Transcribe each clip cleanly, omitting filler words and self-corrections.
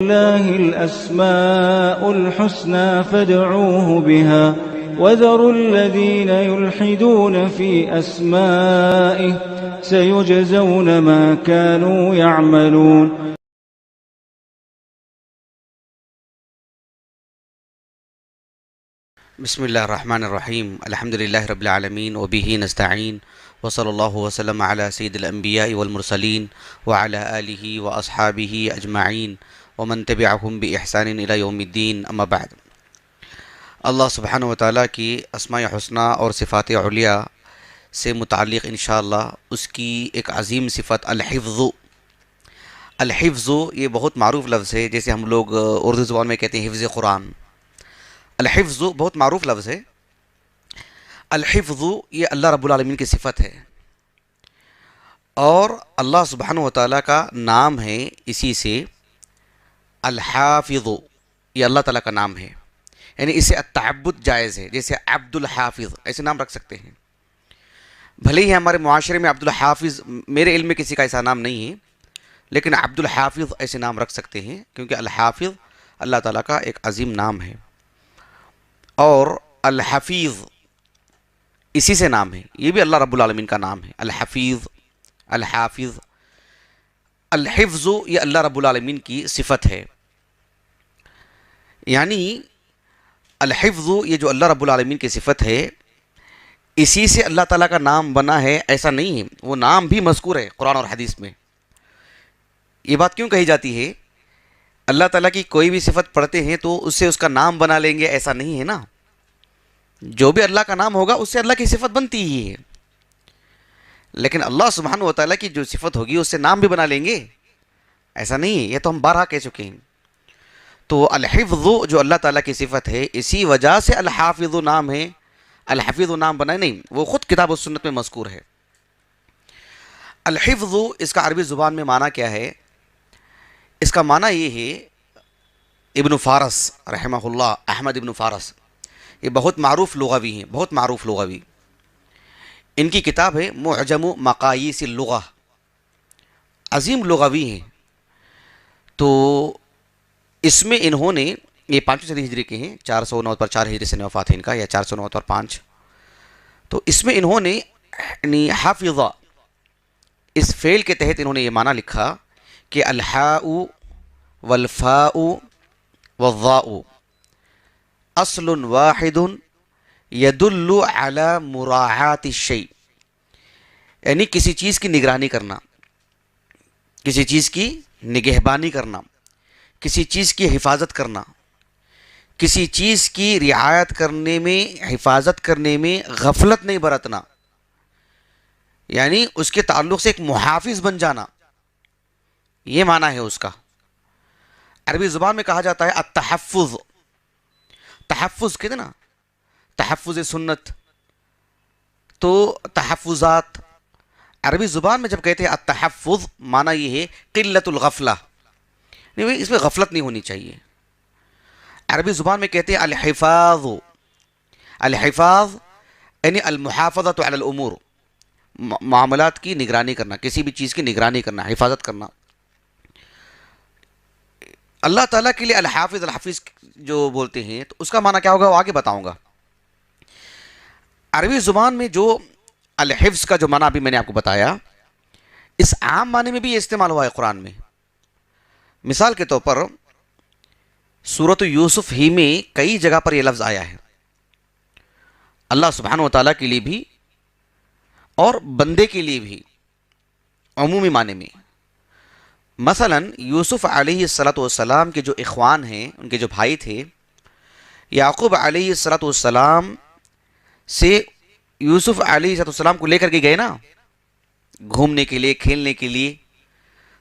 لله الأسماء الحسنى فادعوه بها وذروا الذين يلحدون في أسمائه سيجزون ما كانوا يعملون. بسم اللہ الرحمن الرحیم الحمد للہ رب العالمین وبہ نستعین وصلی اللہ وسلم علی سید الانبیاء والمرسلین وعلی آلہ واصحابہ اجمعین ومن تبعہم بإحسان الی یوم الدین اما بعد. اللہ سبحانہ وتعالیٰ کی اسماء حسنہ اور صفات علیہ سے متعلق انشاءاللہ اس کی ایک عظیم صفت الحفظ. الحفظ یہ بہت معروف لفظ ہے، جیسے ہم لوگ اردو زبان میں کہتے ہیں حفظ قرآن. الحفظ بہت معروف لفظ ہے. الحفظ یہ اللہ رب العالمین کی صفت ہے اور اللہ سبحانہ وتعالیٰ کا نام ہے. اسی سے الحافظ یہ اللہ تعالیٰ کا نام ہے، یعنی اسے التعبد جائز ہے. جیسے عبد الحافظ ایسے نام رکھ سکتے ہیں. بھلے ہی ہمارے معاشرے میں عبد الحافظ، میرے علم میں کسی کا ایسا نام نہیں ہے، لیکن عبد الحافظ ایسے نام رکھ سکتے ہیں کیونکہ الحافظ اللہ تعالیٰ کا ایک عظیم نام ہے. اور الحفیظ اسی سے نام ہے، یہ بھی اللہ رب العالمین کا نام ہے. الحفیظ، الحافظ. الحفظ یہ اللہ رب العالمین کی صفت ہے، یعنی الحفظ یہ جو اللہ رب العالمین کی صفت ہے اسی سے اللہ تعالیٰ کا نام بنا ہے، ایسا نہیں ہے. وہ نام بھی مذکور ہے قرآن اور حدیث میں. یہ بات کیوں کہی جاتی ہے؟ اللہ تعالیٰ کی کوئی بھی صفت پڑھتے ہیں تو اس سے اس کا نام بنا لیں گے، ایسا نہیں ہے نا. جو بھی اللہ کا نام ہوگا اس سے اللہ کی صفت بنتی ہی ہے، لیکن اللہ سبحانہ وتعالیٰ کی جو صفت ہوگی اس سے نام بھی بنا لیں گے، ایسا نہیں ہے. یہ تو ہم بارہا کہہ چکے ہیں. تو الحفظ جو اللہ تعالیٰ کی صفت ہے اسی وجہ سے الحافظ نام ہے. الحفظ نام بنا نہیں، وہ خود کتاب و سنت میں مذکور ہے. الحفظ اس کا عربی زبان میں معنی کیا ہے؟ اس کا معنی یہ ہے، ابن فارس رحمہ اللہ، احمد ابن فارس، یہ بہت معروف لغوی ہیں، بہت معروف لغوی. ان کی کتاب ہے معجم مقاییس اللغہ، عظیم لغوی ہیں. تو اس میں انہوں نے، یہ 5 صدی ہجری کے ہیں، 409 پر 4 ہجری سے وفات ہے ان کا، یا 409 پر 5. تو اس میں انہوں نے یعنی حافظہ اس فعل کے تحت انہوں نے یہ معنی لکھا کہ الحاء والفاء والضاء اصل واحد يدل على مراعاة الشيء. یعنی کسی چیز کی نگرانی کرنا، کسی چیز کی نگہبانی کرنا، کسی چیز کی حفاظت کرنا، کسی چیز کی رعایت کرنے میں، حفاظت کرنے میں غفلت نہیں برتنا، یعنی اس کے تعلق سے ایک محافظ بن جانا، یہ معنی ہے اس کا. عربی زبان میں کہا جاتا ہے التحفظ. تحفظ کہتے نا، تحفظ سنت، تو تحفظات عربی زبان میں جب کہتے ہیں التحفظ، معنی یہ ہے قلت الغفلہ، اس میں غفلت نہیں ہونی چاہیے. عربی زبان میں کہتے ہیں الحفاظ. الحفاظ یعنی المحافظۃ علی الامور، معاملات کی نگرانی کرنا، کسی بھی چیز کی نگرانی کرنا، حفاظت کرنا. اللہ تعالیٰ کے لیے الحافظ الحفیظ جو بولتے ہیں تو اس کا معنی کیا ہوگا وہ آگے بتاؤں گا. عربی زبان میں جو الحفظ کا جو معنی ابھی میں نے آپ کو بتایا، اس عام معنی میں بھی یہ استعمال ہوا ہے قرآن میں. مثال کے طور پر سورۃ یوسف ہی میں کئی جگہ پر یہ لفظ آیا ہے، اللہ سبحانہ وتعالیٰ کے لیے بھی اور بندے کے لیے بھی عمومی معنی میں. مثلا یوسف علیہ السلام کے جو اخوان ہیں، ان کے جو بھائی تھے، یعقوب علیہ السلام سے یوسف علیہ السلام کو لے کر کے گئے نا گھومنے کے لیے، کھیلنے کے لیے.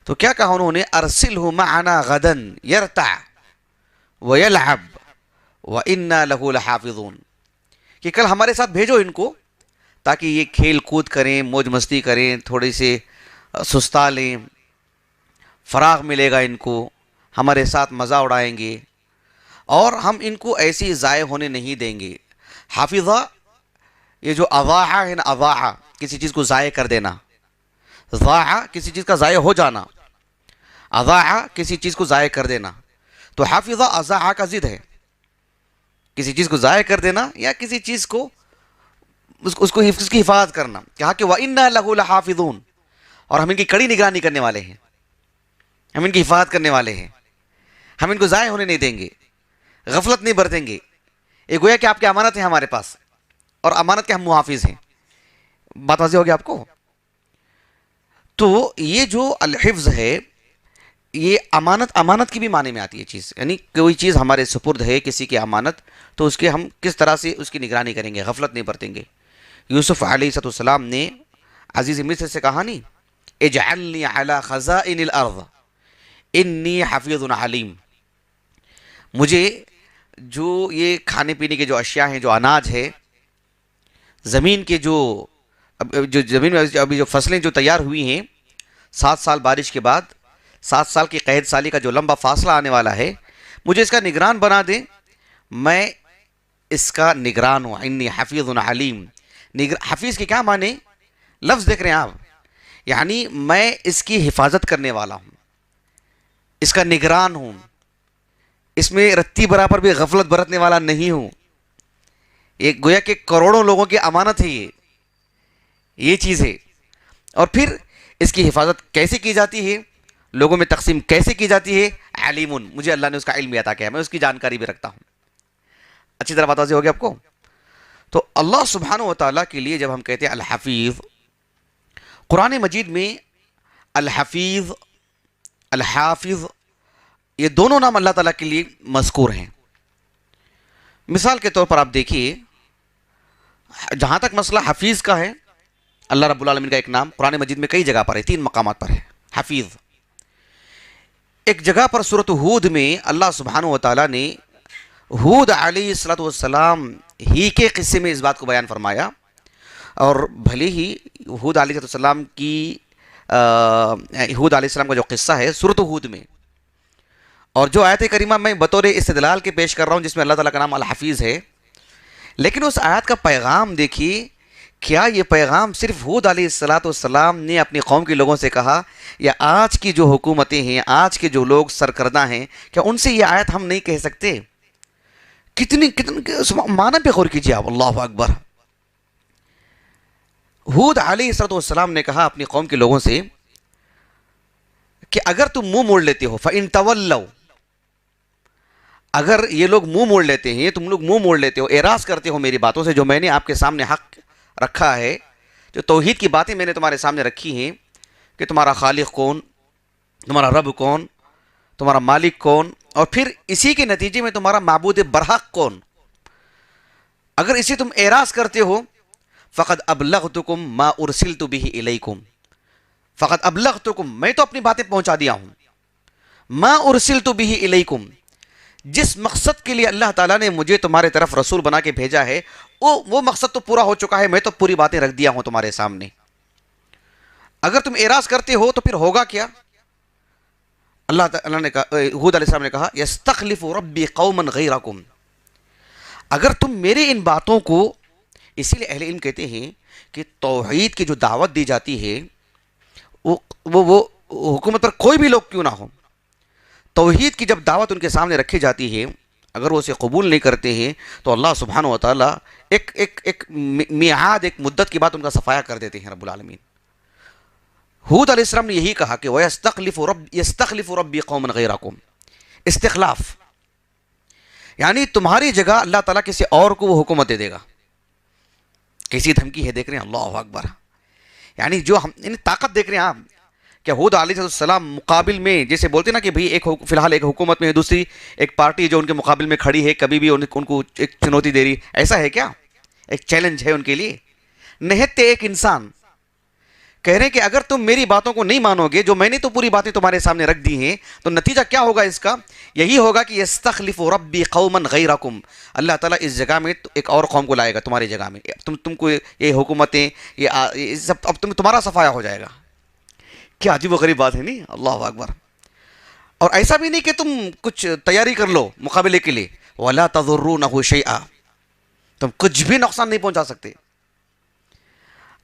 تو کیا کہا انہوں نے؟ ارسلہ معنا غدا یرتع ویلعب وانا لہ لحافظون، کہ کل ہمارے ساتھ بھیجو ان کو تاکہ یہ کھیل کود کریں، موج مستی کریں، تھوڑے سے سستا لیں، فراغ ملے گا ان کو، ہمارے ساتھ مزہ اڑائیں گے، اور ہم ان کو ایسی ضائع ہونے نہیں دیں گے. حافظہ یہ جو اضاعہ ہے نا، اضاعہ کسی چیز کو ضائع کر دینا، ضاع کسی چیز کا ضائع ہو جانا، اضاع کسی چیز کو ضائع کر دینا. تو حافظہ اضاع کا ضد ہے، کسی چیز کو ضائع کر دینا یا کسی چیز کو اس کی حفاظت کرنا. کہا کہ وَإِنَّا لَهُ لَحَافِظُونَ، اور ہم ان کی کڑی نگرانی کرنے والے ہیں، ہم ان کی حفاظت کرنے والے ہیں، ہم ان کو ضائع ہونے نہیں دیں گے، غفلت نہیں برتیں گے. یہ گویا کہ آپ کی امانت ہے ہمارے پاس، اور امانت کے ہم محافظ ہیں. بات واضح ہوگی آپ کو؟ تو یہ جو الحفظ ہے، یہ امانت کی بھی معنی میں آتی ہے چیز، یعنی کوئی چیز ہمارے سپرد ہے کسی کی امانت، تو اس کے ہم کس طرح سے اس کی نگرانی کریں گے، غفلت نہیں برتیں گے. یوسف علیہ السلام نے عزیز مصر سے کہا نہیں، اجعلنی علی خزائن الارض انی حفیظ علیم، مجھے جو یہ کھانے پینے کے جو اشیاء ہیں، جو اناج ہے، زمین کے جو زمین میں ابھی جو فصلیں جو تیار ہوئی ہیں 7 سال بارش کے بعد، 7 سال کی قحط سالی کا جو لمبا فاصلہ آنے والا ہے، مجھے اس کا نگران بنا دیں، میں اس کا نگران ہوں. انی حفیظ علیم. حفیظ کے کیا معنی؟ لفظ دیکھ رہے ہیں آپ، یعنی میں اس کی حفاظت کرنے والا ہوں، اس کا نگران ہوں، اس میں رتی برابر بھی غفلت برتنے والا نہیں ہوں. ایک گویا کہ کروڑوں لوگوں کی امانت ہے یہ چیز ہے. اور پھر اس کی حفاظت کیسے کی جاتی ہے، لوگوں میں تقسیم کیسے کی جاتی ہے، علیم، مجھے اللہ نے اس کا علم عطا کیا ہے، میں اس کی جانکاری بھی رکھتا ہوں. اچھی طرح بات واضح ہوگی آپ کو؟ تو اللہ سبحانہ و تعالیٰ کے لیے جب ہم کہتے ہیں الحفیظ، قرآن مجید میں الحفیظ، الحافظ، یہ دونوں نام اللہ تعالیٰ کے لیے مذکور ہیں. مثال کے طور پر آپ دیکھیے، جہاں تک مسئلہ حفیظ کا ہے، اللہ رب العالمین کا ایک نام قرآن مجید میں کئی جگہ پر ہے، 3 مقامات پر ہے حفیظ. ایک جگہ پر سورۃ ہود میں اللہ سبحانہ و تعالیٰ نے ہود علیہ السلام ہی کے قصے میں اس بات کو بیان فرمایا. اور بھلے ہی ہود علیہ السلام کی ہود علیہ السلام کا جو قصہ ہے سورۃ ہود میں، اور جو آیت کریمہ میں بطور استدلال کے پیش کر رہا ہوں جس میں اللہ تعالیٰ کا نام الحفیظ ہے، لیکن اس آیت کا پیغام دیکھیے، کیا یہ پیغام صرف ہود علیہ السلام نے اپنی قوم کے لوگوں سے کہا، یا آج کی جو حکومتیں ہیں، آج کے جو لوگ سرکردہ ہیں، کیا ان سے یہ آیت ہم نہیں کہہ سکتے؟ کتنی معنی پہ غور کیجیے آپ. اللہ اکبر. ہود علیہ السلام نے کہا اپنی قوم کے لوگوں سے کہ اگر تم منہ موڑ لیتے ہو، فَإِن تَوَلَّوْا، اگر یہ لوگ منہ موڑ لیتے ہیں، تم لوگ منہ موڑ لیتے ہو، اعراض کرتے ہو میری باتوں سے جو میں نے آپ کے سامنے حق رکھا ہے، جو توحید کی باتیں میں نے تمہارے سامنے رکھی ہیں کہ تمہارا خالق کون، تمہارا رب کون، تمہارا مالک کون، اور پھر اسی کے نتیجے میں تمہارا معبود برحق کون، اگر اسے تم اعراض کرتے ہو، فقد ابلغتکم ما ارسلت به الیکم، فقد ابلغتکم، میں تو اپنی باتیں پہنچا دیا ہوں، ما ارسلت به الیکم، جس مقصد کے لیے اللہ تعالیٰ نے مجھے تمہارے طرف رسول بنا کے بھیجا ہے وہ مقصد تو پورا ہو چکا ہے، میں تو پوری باتیں رکھ دیا ہوں تمہارے سامنے. اگر تم اعراض کرتے ہو تو پھر ہوگا کیا؟ اللہ تعالیٰ نے کہا، ہود علیہ السلام نے کہا، یستخلف ربی قوما غیرکم، اگر تم میرے ان باتوں کو، اسی لیے اہل علم کہتے ہیں کہ توحید کی جو دعوت دی جاتی ہے وہ حکومت پر کوئی بھی لوگ کیوں نہ ہو، توحید کی جب دعوت ان کے سامنے رکھی جاتی ہے، اگر وہ اسے قبول نہیں کرتے ہیں تو اللہ سبحانہ و تعالیٰ ایک میعاد، ایک مدت کے بعد ان کا صفایا کر دیتے ہیں رب العالمین. ہود علیہ السلام نے یہی کہا کہ وَيَسْتَخْلِفُ رَبِّي قَوْمًا غَيْرَكُمْ، استخلاف، یعنی تمہاری جگہ اللہ تعالیٰ کسی اور کو وہ حکومت دے دے گا. کیسی دھمکی ہے دیکھ رہے ہیں، اللہ اکبر. یعنی جو ہم طاقت دیکھ رہے ہیں آپ، کہ ہود علیہ السلام مقابل میں جیسے بولتے ہیں نا کہ بھئی فی الحال ایک حکومت میں ہے، دوسری ایک پارٹی جو ان کے مقابل میں کھڑی ہے، کبھی بھی ان کو ایک چنوتی دے رہی، ایسا ہے کیا؟ ایک چیلنج ہے ان کے لیے. نہتے ایک انسان کہہ رہے ہیں کہ اگر تم میری باتوں کو نہیں مانو گے، جو میں نے تو پوری باتیں تمہارے سامنے رکھ دی ہیں، تو نتیجہ کیا ہوگا اس کا؟ یہی ہوگا کہ یستخلف ربی قوما غیرکم، اللہ تعالیٰ اس جگہ میں ایک اور قوم کو لائے گا تمہاری جگہ میں، تم کو یہ حکومتیں یہ سب اب تمہارا صفایا ہو جائے گا. کیا عجیب و غریب بات ہے نہیں؟ اللہ اکبر. اور ایسا بھی نہیں کہ تم کچھ تیاری کر لو مقابلے کے لیے، وَلَا تَضُرُّونَهُ شَيْئًا، تم کچھ بھی نقصان نہیں پہنچا سکتے.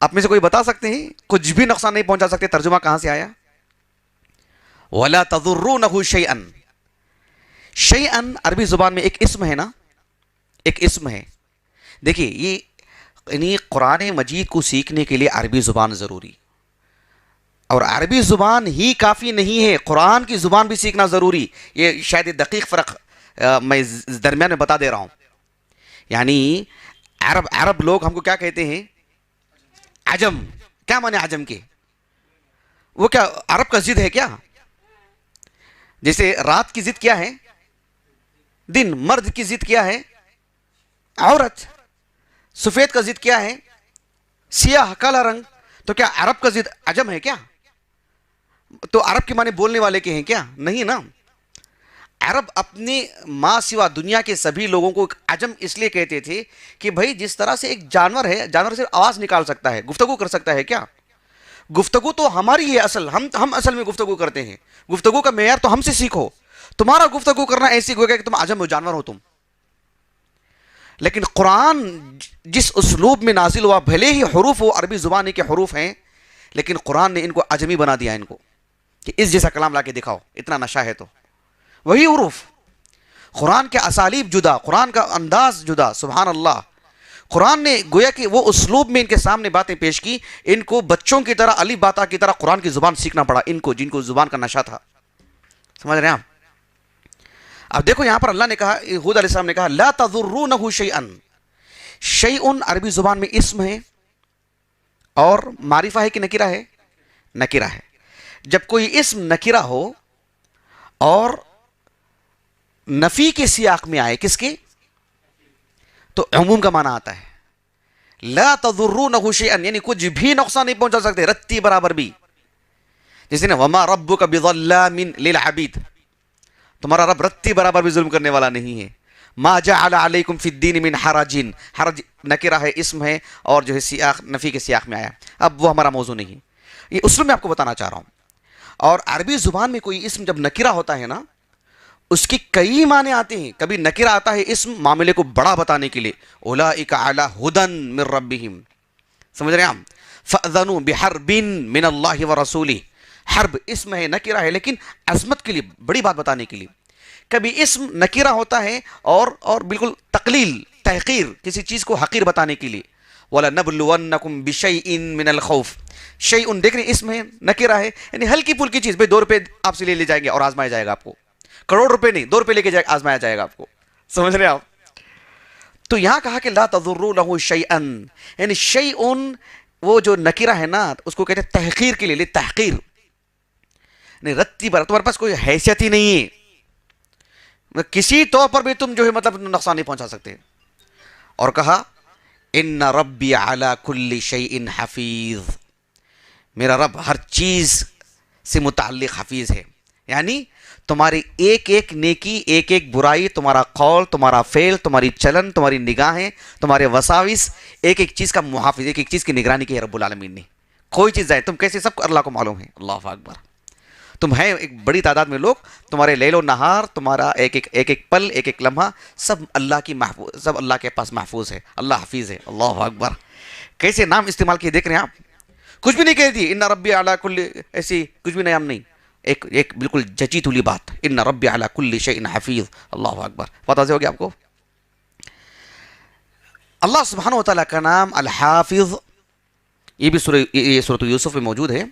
آپ میں سے کوئی بتا سکتے ہیں کچھ بھی نقصان نہیں پہنچا سکتے؟ ترجمہ کہاں سے آیا؟ وَلَا تَضُرُّونَهُ شَيْئًا، شیئن عربی زبان میں ایک اسم ہے نا، ایک اسم ہے. دیکھیے یہ یعنی قرآن مجید کو سیکھنے کے لیے عربی زبان ضروری، اور عربی زبان ہی کافی نہیں ہے، قرآن کی زبان بھی سیکھنا ضروری. یہ شاید دقیق فرق میں درمیان میں بتا دے رہا ہوں. یعنی عرب لوگ ہم کو کیا کہتے ہیں؟ عجم. کیا معنی عجم کے؟ وہ کیا عرب کا ضد ہے کیا؟ جیسے رات کی ضد کیا ہے؟ دن. مرد کی ضد کیا ہے؟ عورت. سفید کا ضد کیا ہے؟ سیاہ کالا رنگ. تو کیا عرب کا ضد عجم ہے کیا؟ تو عرب کے معنی بولنے والے کے ہیں کیا؟ نہیں نا. عرب اپنے ماں سوا دنیا کے سبھی لوگوں کو عجم اس لیے کہتے تھے کہ بھائی جس طرح سے ایک جانور ہے، جانور صرف آواز نکال سکتا ہے، گفتگو کر سکتا ہے کیا؟ گفتگو تو ہماری ہے اصل، ہم اصل میں گفتگو کرتے ہیں. گفتگو کا معیار تو ہم سے سیکھو. تمہارا گفتگو کرنا ایسی ہوگا کہ تم عجم ہو، جانور ہو تم. لیکن قرآن جس اسلوب میں نازل ہوا، بھلے ہی حروف وہ عربی زبان کے حروف ہیں، لیکن قرآن نے ان کو عجمی بنا دیا، ان کو کہ اس جیسا کلام لا کے دکھاؤ، اتنا نشہ ہے. تو وہی حروف، قرآن کے اسالیب جدا، قرآن کا انداز جدا. سبحان اللہ. قرآن نے گویا کہ وہ اسلوب میں ان کے سامنے باتیں پیش کی. ان کو بچوں کی طرح، علی باتا کی طرح قرآن کی زبان سیکھنا پڑا ان کو، جن کو زبان کا نشہ تھا. سمجھ رہے ہیں آپ؟ اب دیکھو یہاں پر اللہ نے کہا، ہود علیہ السلام نے کہا لا تضرونہ شیئن. شیئن عربی زبان میں اسم ہے اور معرفہ ہے کہ نکرہ ہے؟ نکرہ ہے. جب کوئی اسم نکرہ ہو اور نفی کے سیاق میں آئے، کس کے؟ تو عموم کا معنی آتا ہے. لا تضرونہ شیئن یعنی کچھ بھی نقصان نہیں پہنچا سکتے، رتی برابر بھی. جیسے نا وما ربک بظلام للعبید، تمہارا رب رتی برابر بھی ظلم کرنے والا نہیں ہے. ما جعل علیکم فی الدین من حرج. حرج نکرہ ہے، اسم ہے، اور جو ہے سیاق نفی کے سیاق میں آیا. اب وہ ہمارا موضوع نہیں ہے، یہ اصول میں آپ کو بتانا چاہ رہا ہوں. اور عربی زبان میں کوئی اسم جب نکرہ ہوتا ہے نا، اس کی کئی معنی آتے ہیں. کبھی نکرہ آتا ہے اسم معاملے کو بڑا بتانے کے لیے، اولئک علی ھدی من ربہم. سمجھ رہے ہیں آپ؟ فأذنوا بحرب من اللہ ورسولہ. حرب اسم ہے، نکرہ ہے، لیکن عظمت کے لیے، بڑی بات بتانے کے لیے. کبھی اسم نکرہ ہوتا ہے اور بالکل تقلیل، تحقیر، کسی چیز کو حقیر بتانے کے لیے. وَلَنَبْلُوَنَّكُمْ بِشَيْءٍ مِّنَ الْخَوْفِ. شیئن دیکھ رہے ہیں اسم ہے، نکرہ ہے، یعنی ہلکی پھلکی چیز. بھائی 2 روپے آپ سے لے جائیں گے اور آزمایا جائے گا آپ کو. کروڑ روپے نہیں، 2 روپے لے کے آزمایا جائے گا آپ کو. سمجھ رہے ہیں آپ؟ تو یہاں کہا کہ لا تضرونہ شیئا، یعنی شیئن وہ جو نکرہ ہے نا، اس کو کہتے ہیں تحقیر کے لیے، تحقیر. نہیں رتی بر، تمہارے پاس کوئی حیثیت ہی نہیں ہے، کسی طور پر بھی تم جو ہے مطلب نقصان نہیں پہنچا سکتے. اور کہا ان ربی علی کل شیء حفیظ، میرا رب ہر چیز سے متعلق حفیظ ہے. یعنی تمہاری ایک ایک نیکی، ایک ایک برائی، تمہارا قول، تمہارا فعل، تمہاری چلن، تمہاری نگاہیں، تمہارے وساوس، ایک ایک چیز کا محافظ، ایک ایک چیز کی نگرانی کی ہے رب العالمین نے. کوئی چیز جائے تم کیسے، سب کو اللہ کو معلوم ہے. اللہ اکبر. تم ہیں ایک بڑی تعداد میں لوگ، تمہارے لیل و نہار، تمہارا ایک ایک پل، ایک ایک لمحہ، سب اللہ کی محفوظ، سب اللہ کے پاس محفوظ ہے. اللہ حفیظ ہے. اللہ اکبر. کیسے نام استعمال کیے دیکھ رہے ہیں آپ؟ کچھ بھی نہیں کہہ دی ان ربی علی کل، ایسی کچھ بھی نام نہیں، ایک بالکل جچی تلی بات. ان ربی علی کل شیء حفیظ. اللہ اکبر. پتہ سے ہو گیا آپ کو؟ اللہ سبحانہ و تعالیٰ کا نام الحافظ، یہ بھی سورۃ یوسف میں موجود ہے.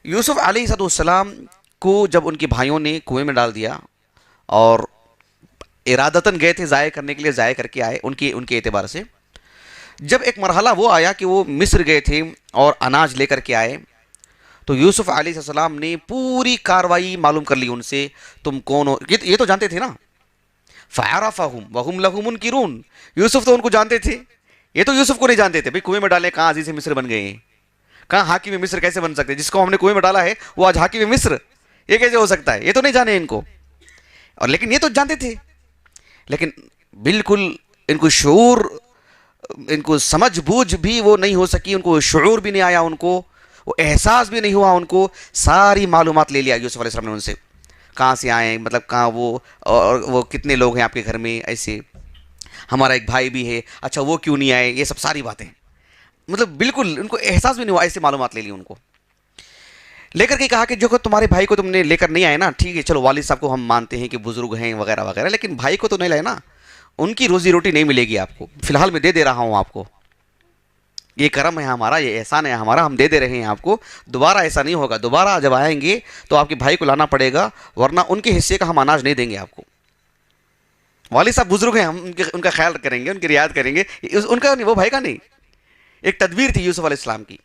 یوسف علیہ السلام کو جب ان کے بھائیوں نے کنویں میں ڈال دیا اور ارادتاً گئے تھے ضائع کرنے کے لیے، ضائع کر کے آئے ان کے اعتبار سے. جب ایک مرحلہ وہ آیا کہ وہ مصر گئے تھے اور اناج لے کر کے آئے، تو یوسف علیہ السلام نے پوری کاروائی معلوم کر لی ان سے. تم کون ہو؟ یہ تو جانتے تھے نا. فعرفہم وہم لہ منکرون. یوسف تو ان کو جانتے تھے، یہ تو یوسف کو نہیں جانتے تھے. بھئی کنویں میں ڈالے، کہاں عزیز مصر بن گئے ہیں، کہاں حاکم مصر کیسے بن سکتے ہیں؟ جس کو ہم نے کنویں میں ڈالا ہے وہ آج حاکم مصر، یہ کیسے ہو سکتا ہے؟ یہ تو نہیں جانے ان کو. اور لیکن یہ تو جانتے تھے، لیکن بالکل ان کو شعور، ان کو سمجھ بوجھ بھی وہ نہیں ہو سکی، ان کو شعور بھی نہیں آیا، ان کو وہ احساس بھی نہیں ہوا. ان کو ساری معلومات لے لیا یوسف علیہ السلام نے ان سے، کہاں سے آئے، مطلب کہاں وہ، اور وہ کتنے لوگ ہیں آپ کے گھر میں، ایسے ہمارا ایک بھائی بھی ہے، اچھا وہ کیوں نہیں آئے، یہ سب ساری باتیں. مطلب بالکل ان کو احساس بھی نہیں ہوا، ایسی معلومات لے لی ان کو. لے کر کے کہا کہ جو تمہارے بھائی کو تم نے لے کر نہیں آئے نا، ٹھیک ہے چلو والد صاحب کو ہم مانتے ہیں کہ بزرگ ہیں وغیرہ وغیرہ، لیکن بھائی کو تو نہیں لائے نا، ان کی روزی روٹی نہیں ملے گی آپ کو، فی الحال میں دے رہا ہوں آپ کو، یہ کرم ہے ہمارا، یہ احسان ہے ہمارا، ہم دے رہے ہیں آپ کو، دوبارہ ایسا نہیں ہوگا، دوبارہ جب آئیں گے تو آپ کے بھائی کو لانا پڑے گا، ورنہ ان کے حصے کا ہم اناج نہیں دیں گے آپ کو۔ والد صاحب بزرگ ہیں، ہم ان کا خیال کریں گے، ان کی رعایت کریں گے، ان کا نہیں، وہ بھائی کا نہیں، ایک تدبیر تھی یوسف علیہ السلام کی۔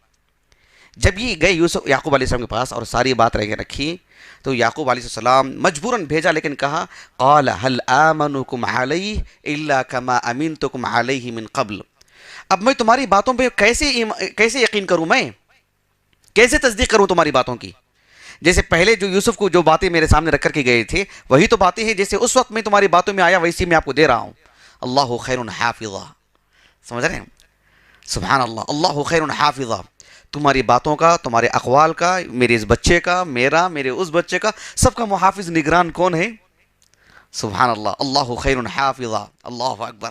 جب یہ گئے یوسف یعقوب علیہ السلام کے پاس اور ساری بات رکھی، تو یعقوب علیہ السلام مجبوراً بھیجا، لیکن کہا قال هل آمنكم علیہ الا كما امنتكم علیہ من قبل، اب میں تمہاری باتوں پہ کیسے یقین کروں، میں کیسے تصدیق کروں تمہاری باتوں کی، جیسے پہلے جو یوسف کو جو باتیں میرے سامنے رکھ کر کے گئے تھے وہی تو باتیں ہیں، جیسے اس وقت میں تمہاری باتوں میں آیا ویسی میں آپ کو دے رہا ہوں۔ اللہ خیر حافظہ، سمجھ رہے ہیں؟ سبحان اللہ، اللہ خیر حافظہ، تمہاری باتوں کا، تمہارے اقوال کا، میرے اس بچے کا، میرے اس بچے کا، سب کا محافظ نگران کون ہے؟ سبحان اللہ، اللہ خیر حافظہ، اللہ اکبر۔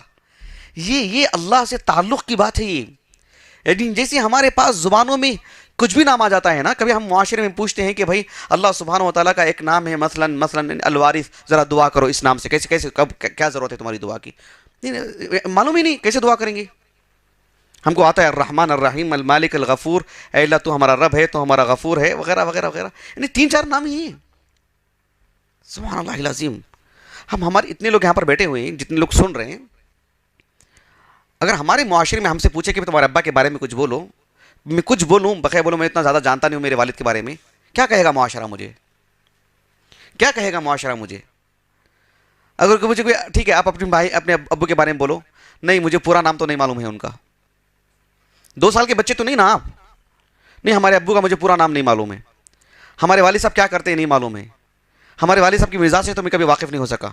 یہ اللہ سے تعلق کی بات ہے، یہ لیکن جیسے ہمارے پاس زبانوں میں کچھ بھی نام آ جاتا ہے نا، کبھی ہم معاشرے میں پوچھتے ہیں کہ بھائی اللہ سبحانہ و تعالیٰ کا ایک نام ہے، مثلا الوارث، ذرا دعا کرو اس نام سے، کیسے کب کیا ضرورت ہے تمہاری دعا کی؟ معلوم ہی نہیں کیسے دعا کریں گے۔ ہم کو آتا ہے الرحمن الرحیم المالک الغفور، اے اللہ تو ہمارا رب ہے، تو ہمارا غفور ہے، وغیرہ وغیرہ وغیرہ، یعنی 3-4 نام ہی ہیں۔ سبحان اللہ العظیم۔ ہمارے اتنے لوگ یہاں پر بیٹھے ہوئے ہیں، جتنے لوگ سن رہے ہیں، اگر ہمارے معاشرے میں ہم سے پوچھے کہ تمہارے ابا کے بارے میں کچھ بولو، میں کچھ بولوں، بخیر بولوں، میں اتنا زیادہ جانتا نہیں ہوں میرے والد کے بارے میں، کیا کہے گا معاشرہ مجھے؟ کیا کہے گا معاشرہ مجھے؟ اگر مجھے کوئی ٹھیک ہے آپ اپنے ابو کے بارے میں بولو، نہیں مجھے پورا نام تو نہیں معلوم ہے ان کا، 2 سال کے بچے تو نہیں نا آپ، نہیں ہمارے ابو کا مجھے پورا نام نہیں معلوم ہے، ہمارے والد صاحب کیا کرتے ہیں نہیں معلوم ہے، ہمارے والد صاحب کی مزاج سے تو میں کبھی واقف نہیں ہو سکا،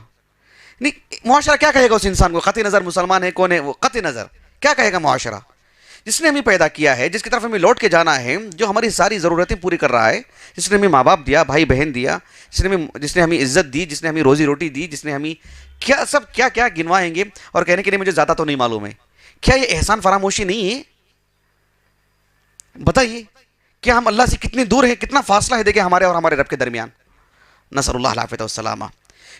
نہیں معاشرہ کیا کہے گا اس انسان کو؟ قطع نظر مسلمان ہے کون ہے وہ، قطع نظر کیا کہے گا معاشرہ؟ جس نے ہمیں پیدا کیا ہے، جس کی طرف ہمیں لوٹ کے جانا ہے، جو ہماری ساری ضرورتیں پوری کر رہا ہے، جس نے ہمیں ماں باپ دیا، بھائی بہن دیا، جس نے ہمیں عزت دی، جس نے ہمیں روزی روٹی دی، جس نے ہمیں کیا گنوائیں گے اور کہنے کے لیے مجھے زیادہ تو نہیں معلوم ہے، کیا یہ احسان فراموشی نہیں ہے؟ بتائیے کیا ہم اللہ سے کتنی دور ہیں، کتنا فاصلہ ہے دیکھیں ہمارے اور ہمارے رب کے درمیان، نسأل اللہ العافیہ والسلامہ۔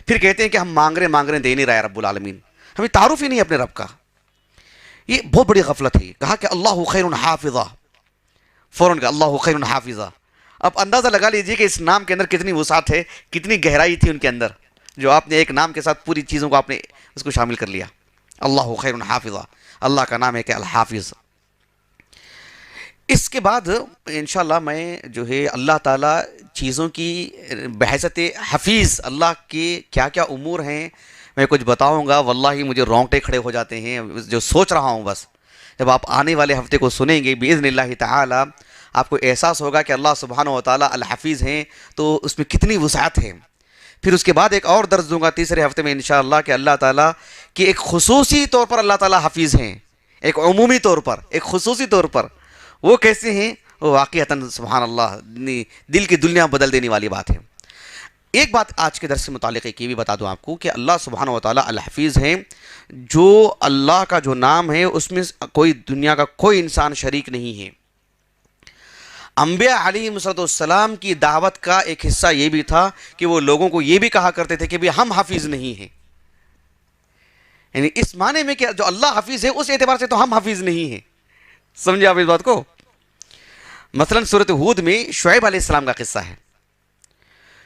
پھر کہتے ہیں کہ ہم مانگ رہے دے نہیں رہا ہے رب العالمین، ہمیں تعارف ہی نہیں اپنے رب کا، یہ بہت بڑی غفلت ہے۔ کہا کہ اللہ خیر حافظہ، فوراً کہا اللہ خیر حافظہ۔ اب اندازہ لگا لیجئے کہ اس نام کے اندر کتنی وسعت ہے، کتنی گہرائی تھی ان کے اندر، جو آپ نے ایک نام کے ساتھ پوری چیزوں کو آپ نے اس کو شامل کر لیا۔ اللہ خیر حافظہ، اللہ کا نام ہے کہ الحافظ۔ اس کے بعد انشاءاللہ میں جو ہے اللہ تعالیٰ چیزوں کی بحیثیت حفیظ، اللہ کے کیا کیا امور ہیں میں کچھ بتاؤں گا، واللہ مجھے رونگٹے کھڑے ہو جاتے ہیں جو سوچ رہا ہوں۔ بس جب آپ آنے والے ہفتے کو سنیں گے باذن اللہ تعالیٰ، آپ کو احساس ہوگا کہ اللہ سبحانہ و تعالیٰ الحفیظ ہیں، تو اس میں کتنی وسعت ہے۔ پھر اس کے بعد ایک اور درس دوں گا تیسرے ہفتے میں انشاءاللہ کہ اللہ تعالیٰ کی ایک خصوصی طور پر اللہ تعالیٰ حفیظ ہیں، ایک عمومی طور پر، ایک خصوصی طور پر وہ کیسے ہیں، وہ واقعتاً سبحان اللہ دل کی دنیا بدل دینے والی بات ہے۔ ایک بات آج کے درس سے متعلق یہ بھی بتا دوں آپ کو کہ اللہ سبحانہ و تعالیٰ الحفیظ ہیں، جو اللہ کا جو نام ہے اس میں کوئی دنیا کا کوئی انسان شریک نہیں ہے۔ انبیاء علیہ السلام کی دعوت کا ایک حصہ یہ بھی تھا کہ وہ لوگوں کو یہ بھی کہا کرتے تھے کہ ہم حافظ نہیں ہیں، یعنی اس معنی میں کہ جو اللہ حافظ ہے اس اعتبار سے تو ہم حافظ نہیں ہیں۔ سمجھے آپ اس بات کو؟ مثلا سورۃ ہود میں شعیب علیہ السلام کا قصہ ہے۔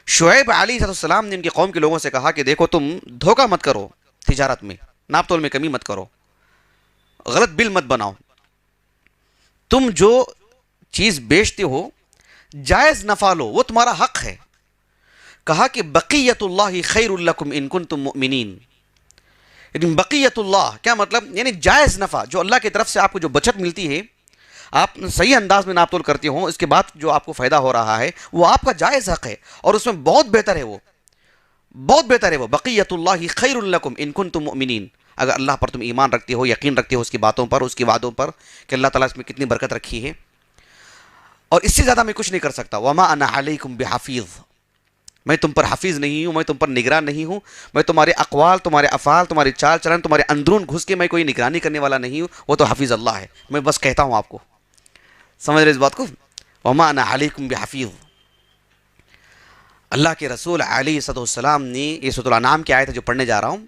شعیب علیہ السلام نے ان کی قوم کے لوگوں سے کہا کہ دیکھو تم دھوکہ مت کرو، تجارت میں ناپ تول میں کمی مت کرو، غلط بل مت بناؤ، تم جو چیز بیچتے ہو جائز نفع لو، وہ تمہارا حق ہے۔ کہا کہ بقیت اللہ خیر لکم ان کنتم مؤمنین، لیکن بقیت اللہ کیا مطلب؟ یعنی جائز نفع، جو اللہ کی طرف سے آپ کو جو بچت ملتی ہے، آپ صحیح انداز میں ناپ تول کرتے ہو، اس کے بعد جو آپ کو فائدہ ہو رہا ہے وہ آپ کا جائز حق ہے، اور اس میں بہت بہتر ہے، وہ بہت بہتر ہے، وہ بقیت اللہ خیر لکم ان کنتم مؤمنین، اگر اللہ پر تم ایمان رکھتے ہو، یقین رکھتے ہو اس کی باتوں پر، اس کی وعدوں پر کہ اللہ تعالیٰ اس میں کتنی برکت رکھی ہے، اور اس سے زیادہ میں کچھ نہیں کر سکتا۔ وما انا علیکم بحفیظ، میں تم پر حفیظ نہیں ہوں، میں تم پر نگران نہیں ہوں، میں تمہارے اقوال، تمہارے افعال، تمہارے چال چلن، تمہارے اندرون گھس کے میں کوئی نگرانی کرنے والا نہیں ہوں، وہ تو حفیظ اللہ ہے، میں بس کہتا ہوں آپ کو۔ سمجھ رہے اس بات کو؟ وما انا علیکم بحفیظ، اللہ کے رسول علیہ السلام نے یہ سورۃ الانعام کی آیت ہے جو پڑھنے جا رہا ہوں،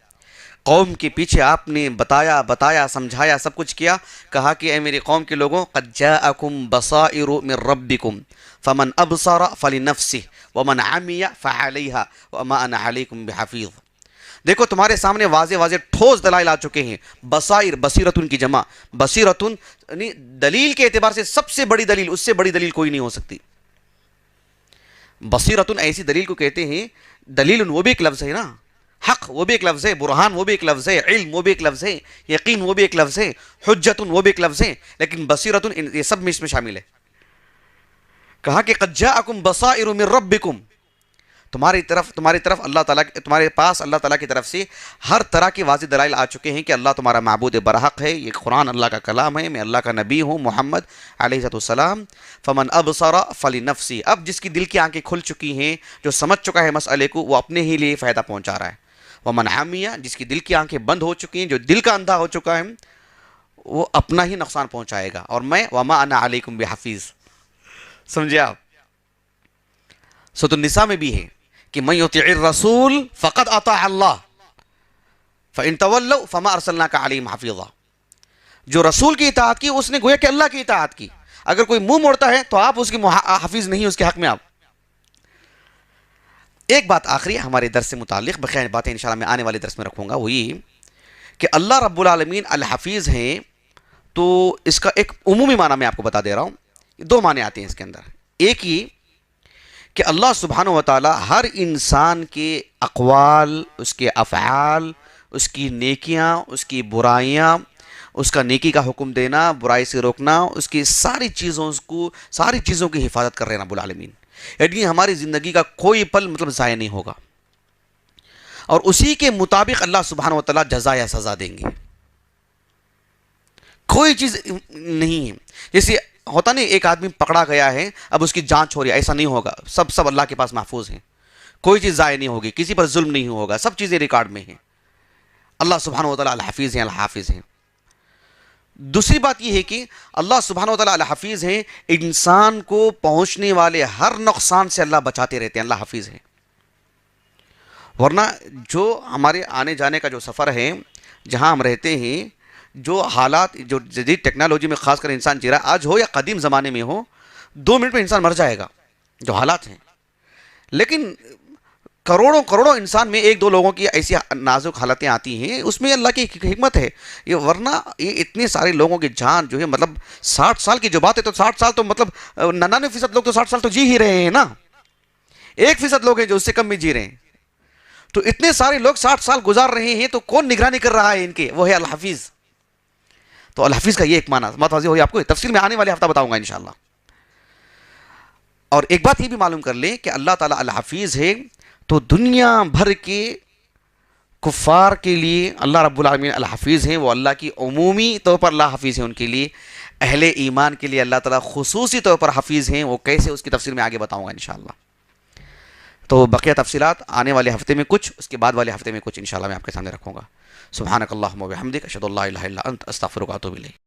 قوم کے پیچھے آپ نے بتایا سمجھایا، سب کچھ کیا، کہا کہ اے میری قوم کے لوگوں، قد جاءکم بصائر من ربکم فمن ابصر فلنفسہ ومن عمی فعلیہا وما انا علیکم بحفیظ۔ دیکھو تمہارے سامنے واضح واضح ٹھوس دلائل آ چکے ہیں۔ بصائر، بصیرتن کی جمع، بصیرتن یعنی دلیل کے اعتبار سے سب سے بڑی دلیل، اس سے بڑی دلیل کوئی نہیں ہو سکتی۔ بصیرتن ایسی دلیل کو کہتے ہیں، دلیل وہ بھی ایک لفظ ہے نا، حق وہ بھی ایک لفظ ہے، برہان وہ بھی ایک لفظ ہے، علم وہ بھی ایک لفظ ہے، یقین وہ بھی ایک لفظ ہے، حجتن وہ بھی ایک لفظ ہے، لیکن بصیرتن یہ سب میں اس میں شامل ہے۔ کہا کہ قد جاءکم بصائر من ربکم، تمہاری طرف اللہ تعالیٰ، تمہارے پاس اللہ تعالیٰ کی طرف سے ہر طرح کے واضح دلائل آ چکے ہیں کہ اللہ تمہارا معبود برحق ہے، یہ قرآن اللہ کا کلام ہے، میں اللہ کا نبی ہوں محمد علیہ السلام۔ فمن ابصر فلنفسی، اب جس کی دل کی آنکھیں کھل چکی ہیں، جو سمجھ چکا ہے مسئلے کو، وہ اپنے ہی لیے فائدہ پہنچا رہا ہے۔ ومن عمی، جس کی دل کی آنکھیں بند ہو چکی ہیں، جو دل کا اندھا ہو چکا ہے، وہ اپنا ہی نقصان پہنچائے گا، اور میں وما انا علیکم بحفیظ۔ سمجھے آپ؟ سورۃ النساء میں بھی ہے کہ من یطیع الرسول فقد اطاع اللہ فان تولوا فما ارسلناک علیہم حفیظا، جو رسول کی اطاعت کی اس نے گویا کہ اللہ کی اطاعت کی، اگر کوئی منہ موڑتا ہے تو آپ اس کی حفیظ نہیں، اس کے حق میں آپ۔ ایک بات آخری ہمارے درس سے متعلق، بقیہ باتیں انشاءاللہ میں آنے والے درس میں رکھوں گا، وہ یہ کہ اللہ رب العالمین الحفیظ ہیں، تو اس کا ایک عمومی معنی میں آپ کو بتا دے رہا ہوں، دو معنی آتے ہیں اس کے اندر۔ ایک یہ کہ اللہ سبحانہ و تعالی ہر انسان کے اقوال، اس کے افعال، اس کی نیکیاں، اس کی برائیاں، اس کا نیکی کا حکم دینا، برائی سے روکنا، اس کی ساری چیزوں کی حفاظت کر رہے ہیں رب العالمین، یعنی ہماری زندگی کا کوئی پل ضائع نہیں ہوگا، اور اسی کے مطابق اللہ سبحانہ و تعالی جزا یا سزا دیں گے، کوئی چیز نہیں ہے۔ جیسے ہوتا نہیں ایک آدمی پکڑا گیا ہے، اب اس کی جانچ ہو رہی ہے، ایسا نہیں ہوگا، سب اللہ کے پاس محفوظ ہیں، کوئی چیز ضائع نہیں ہوگی، کسی پر ظلم نہیں ہوگا، سب چیزیں ریکارڈ میں ہیں، اللہ سبحانہ و تعالی الحفیظ ہیں، الحافظ ہیں۔ دوسری بات یہ ہے کہ اللہ سبحانہ و تعالی الحفیظ ہیں، انسان کو پہنچنے والے ہر نقصان سے اللہ بچاتے رہتے ہیں، اللہ حفیظ ہے۔ ورنہ جو ہمارے آنے جانے کا جو سفر ہے، جہاں ہم رہتے ہیں، جو حالات، جو جدید ٹیکنالوجی میں خاص کر انسان جی رہا ہے، آج ہو یا قدیم زمانے میں ہو، 2 منٹ میں انسان مر جائے گا، جو حالات ہیں، لیکن کروڑوں انسان میں 1-2 لوگوں کی ایسی نازک حالتیں آتی ہیں، اس میں اللہ کی حکمت ہے یہ، ورنہ یہ اتنے سارے لوگوں کی جان جو ہے، 60 سال کی جو بات ہے، تو 60 سال تو 99% لوگ تو 60 سال تو جی ہی رہے ہیں نا، 1% لوگ ہیں جو اس سے کم میں جی رہے ہیں، تو اتنے سارے لوگ 60 سال گزار رہے ہیں، تو کون نگرانی کر رہا ہے ان کے؟ وہ ہے الحفیظ۔ تو الحفیظ کا یہ ایک معنی بات واضح ہوئی آپ کو، تفصیل میں آنے والے ہفتہ بتاؤں گا انشاءاللہ۔ اور ایک بات یہ بھی معلوم کر لیں کہ اللہ تعالیٰ الحفیظ ہے، تو دنیا بھر کے کفار کے لیے اللہ رب العالمین الحفیظ ہیں، وہ اللہ کی عمومی طور پر اللہ حفیظ ہیں ان کے لیے، اہل ایمان کے لیے اللہ تعالیٰ خصوصی طور پر حفیظ ہیں، وہ کیسے، اس کی تفصیل میں آگے بتاؤں گا انشاءاللہ۔ تو بقیہ تفصیلات آنے والے ہفتے میں کچھ، اس کے بعد والے ہفتے میں کچھ انشاءاللہ میں آپ کے سامنے رکھوں گا۔ سبحانک اللہم و بحمدک، اشہد ان لا الہ الا انت، استغفرک و اتوب الیک۔